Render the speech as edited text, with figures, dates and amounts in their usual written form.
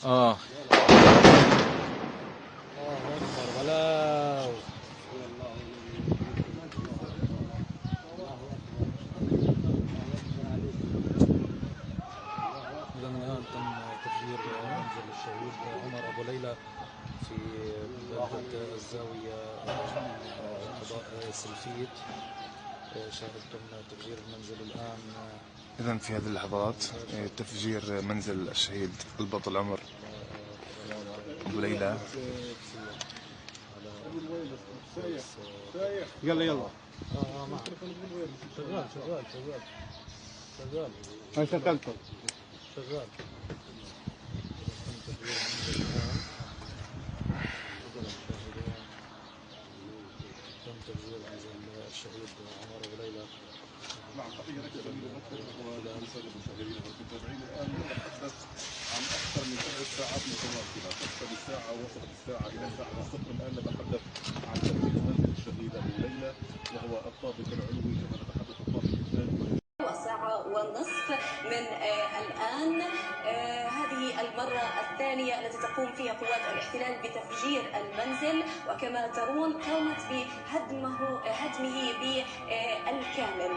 اه. الله اكبر بلاو. إذا الآن تم تفجير منزل الشهيد عمر أبو ليلى في بلدة الزاوية قضاء سلفيت. شاهدتم تفجير المنزل الآن. إذا في هذه اللحظات تفجير منزل الشهيد البطل عمر أبو ليلى. يلا يلا. معك. شغال شغال شغال شغال. أنا شغلته. شغال. تم تفجير المنزل الآن. تشاهدون تم تفجير منزل الشهيد عمر أبو ليلى. مع تحية لك جميل وللسادة المشاهدين والمتابعين. الآن نتحدث عن أكثر من 3 ساعات متواصلة. تقتل الساعة وصلت الساعة إلى الساعة الصفر. الآن نتحدث عن تفجير منزل الشهيد أبو ليلى وهو الطابق العلوي، كما نتحدث الطابق الثاني. ساعة ونصف من الآن. هذه المرة الثانية التي تقوم فيها قوات الاحتلال بتفجير المنزل، وكما ترون قامت بهدمه بالكامل.